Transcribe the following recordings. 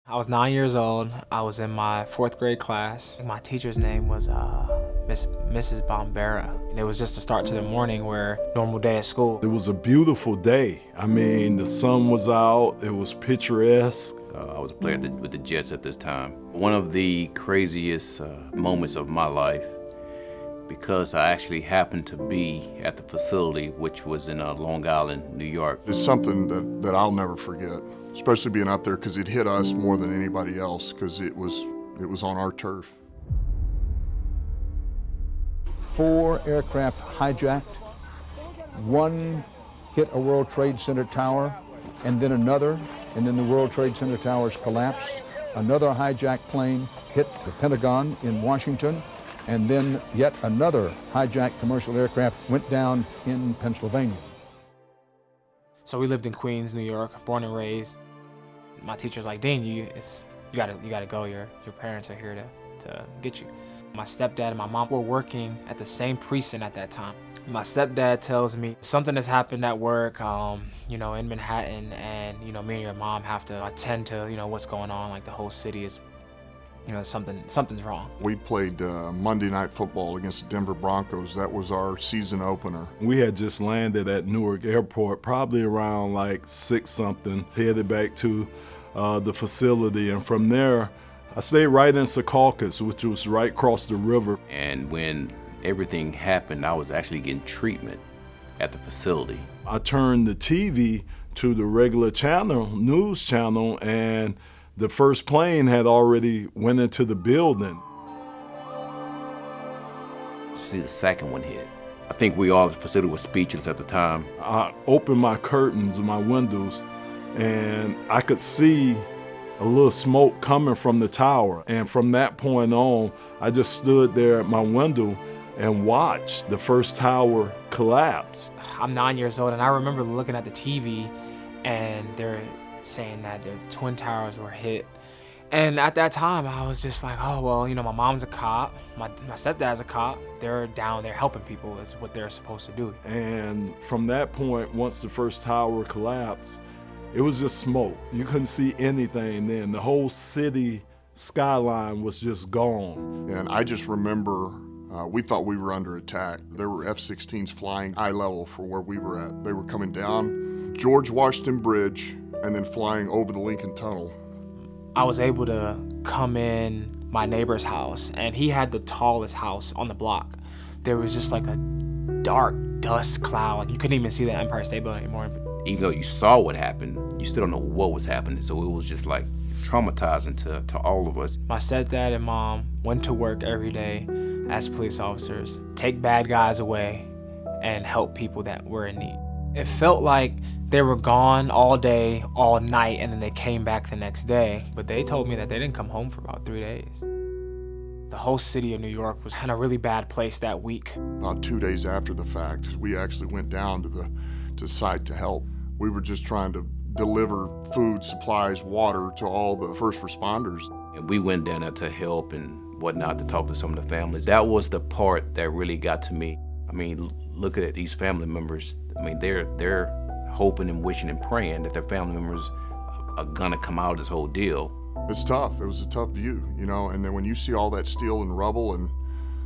I was 9 years old. I was in my fourth grade class. My teacher's name was Mrs. Bombera. And it was just the start to the morning where normal day at school. It was a beautiful day. I mean, the sun was out. It was picturesque. I was a player with the Jets at this time. One of the craziest moments of my life, because I actually happened to be at the facility, which was in Long Island, New York. It's something that I'll never forget, especially being up there because it hit us more than anybody else because it was on our turf. 4 aircraft hijacked, 1 hit a World Trade Center tower, and then another, and then the World Trade Center towers collapsed. Another hijacked plane hit the Pentagon in Washington, and then yet another hijacked commercial aircraft went down in Pennsylvania. So we lived in Queens, New York, born and raised. My teacher's like, Dean, you gotta go. Your parents are here to get you. My stepdad and my mom were working at the same precinct at that time. My stepdad tells me something has happened at work, in Manhattan, and me and your mom have to attend to what's going on. Like the whole city is, something's wrong. We played Monday Night Football against the Denver Broncos. That was our season opener. We had just landed at Newark Airport, probably around like 6-something, headed back to the facility. And from there, I stayed right in Secaucus, which was right across the river. And when everything happened, I was actually getting treatment at the facility. I turned the TV to the regular channel, news channel, and the first plane had already went into the building. See, the second one hit. I think we all at the facility were speechless at the time. I opened my curtains and my windows, and I could see a little smoke coming from the tower. And from that point on, I just stood there at my window and watched the first tower collapse. I'm 9 years old, and I remember looking at the TV, and they're saying that the Twin Towers were hit. And at that time, I was just like, oh, well, my mom's a cop, my stepdad's a cop. They're down there helping people is what they're supposed to do. And from that point, once the first tower collapsed, it was just smoke. You couldn't see anything then. The whole city skyline was just gone. And I just remember we thought we were under attack. There were F-16s flying eye level for where we were at. They were coming down George Washington Bridge and then flying over the Lincoln Tunnel. I was able to come in my neighbor's house, and he had the tallest house on the block. There was just like a dark dust cloud. You couldn't even see the Empire State Building anymore. Even though you saw what happened, you still don't know what was happening. So it was just like traumatizing to all of us. My stepdad and mom went to work every day as police officers, take bad guys away, and help people that were in need. It felt like they were gone all day, all night, and then they came back the next day. But they told me that they didn't come home for about 3 days. The whole city of New York was in a really bad place that week. About 2 days after the fact, we actually went down to the site to help. We were just trying to deliver food, supplies, water to all the first responders. And we went down there to help and whatnot, to talk to some of the families. That was the part that really got to me. I mean, look at these family members. I mean, they're hoping and wishing and praying that their family members are gonna come out of this whole deal. It's tough. It was a tough view, and then when you see all that steel and rubble and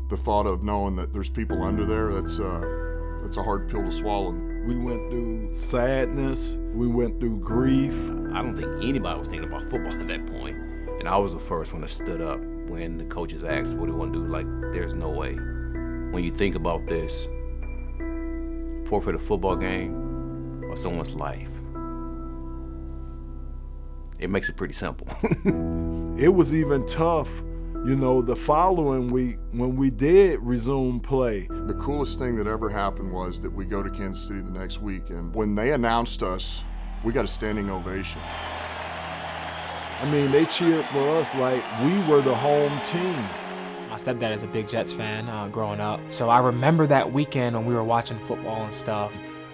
the thought of knowing that there's people under there, that's a hard pill to swallow. We went through sadness, we went through grief. I don't think anybody was thinking about football at that point. And I was the first one that stood up when the coaches asked, what do you want to do? Like, there's no way. When you think about this, forfeit a football game or someone's life, it makes it pretty simple. It was even tough, the following week when we did resume play. The coolest thing that ever happened was that we go to Kansas City the next week, and when they announced us, we got a standing ovation. I mean, they cheered for us like we were the home team. My stepdad is a big Jets fan growing up, so I remember that weekend when we were watching football and stuff.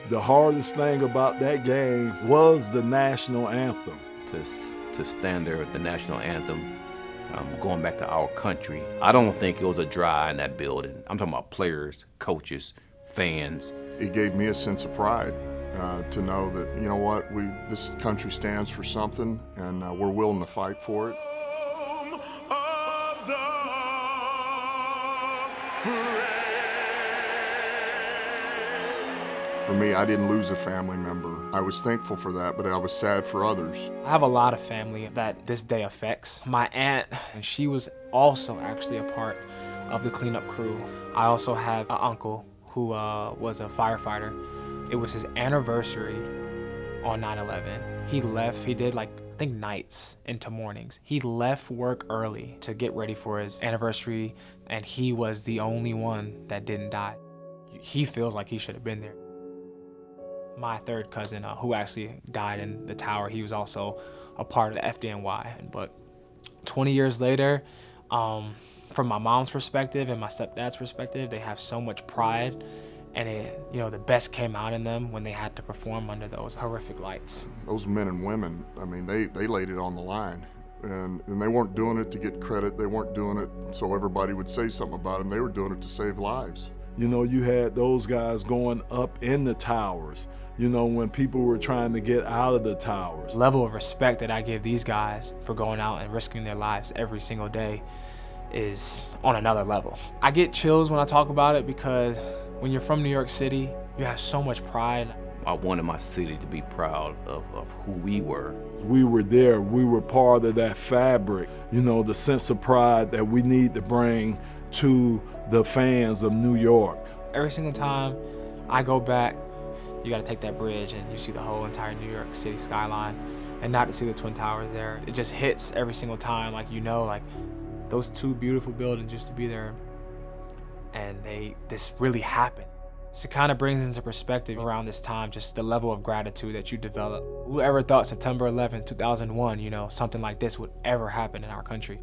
The hardest thing about that game was the national anthem. To stand there at the national anthem, going back to our country, I don't think it was a dry eye in that building. I'm talking about players, coaches, fans. It gave me a sense of pride. to know that, you know what, this country stands for something, and we're willing to fight for it. For me, I didn't lose a family member. I was thankful for that, but I was sad for others. I have a lot of family that this day affects. My aunt, and she was also actually a part of the cleanup crew. I also have an uncle who was a firefighter. It was his anniversary on 9/11. He left, he did like, I think nights into mornings. He left work early to get ready for his anniversary, and he was the only one that didn't die. He feels like he should have been there. My third cousin, who actually died in the tower, he was also a part of the FDNY. But 20 years later, from my mom's perspective and my stepdad's perspective, they have so much pride, and the best came out in them when they had to perform under those horrific lights. Those men and women, I mean, they laid it on the line. And they weren't doing it to get credit. They weren't doing it so everybody would say something about them. They were doing it to save lives. You know, you had those guys going up in the towers, when people were trying to get out of the towers. The level of respect that I give these guys for going out and risking their lives every single day is on another level. I get chills when I talk about it because when you're from New York City, you have so much pride. I wanted my city to be proud of who we were. We were there, we were part of that fabric, the sense of pride that we need to bring to the fans of New York. Every single time I go back, you gotta take that bridge and you see the whole entire New York City skyline, and not to see the Twin Towers there. It just hits every single time, like those two beautiful buildings used to be there, and this really happened. So it kind of brings into perspective around this time just the level of gratitude that you develop. Whoever thought September 11, 2001, something like this would ever happen in our country?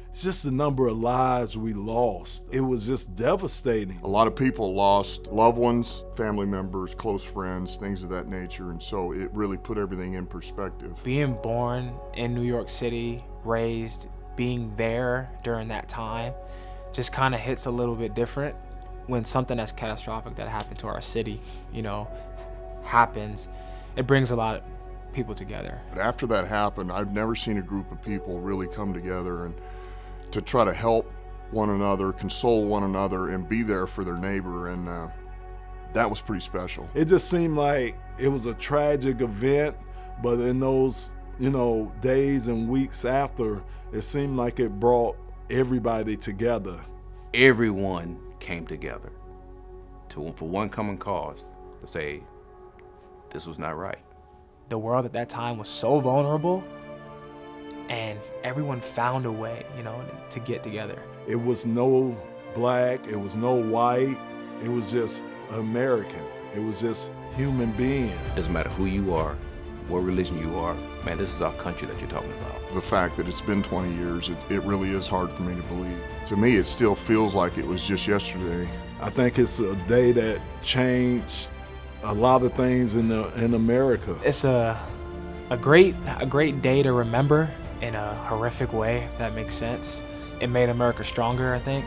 It's just the number of lives we lost. It was just devastating. A lot of people lost loved ones, family members, close friends, things of that nature, and so it really put everything in perspective. Being born in New York City, raised, being there during that time, just kind of hits a little bit different when something that's catastrophic that happened to our city, happens. It brings a lot of people together. But after that happened, I've never seen a group of people really come together and to try to help one another, console one another, and be there for their neighbor, and that was pretty special. It just seemed like it was a tragic event, but in those, days and weeks after, it seemed like it brought everybody together. Everyone came together for one common cause, to say this was not right. The world at that time was so vulnerable, and everyone found a way, to get together. It was no black, it was no white, it was just American. It was just human beings. It doesn't matter who you are, what religion you are, man, this is our country that you're talking about. The fact that it's been 20 years, it really is hard for me to believe. To me, it still feels like it was just yesterday. I think it's a day that changed a lot of things in America. It's a great day to remember in a horrific way, if that makes sense. It made America stronger, I think,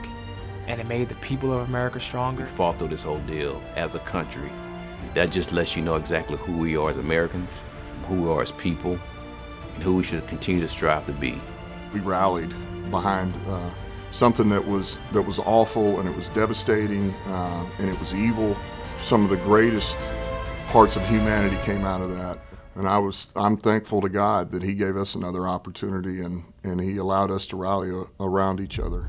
and it made the people of America stronger. We fought through this whole deal as a country. That just lets you know exactly who we are as Americans, who we are as people, and who we should continue to strive to be. We rallied behind something that was awful, and it was devastating, and it was evil. Some of the greatest parts of humanity came out of that. And I'm thankful to God that He gave us another opportunity, and He allowed us to rally around each other.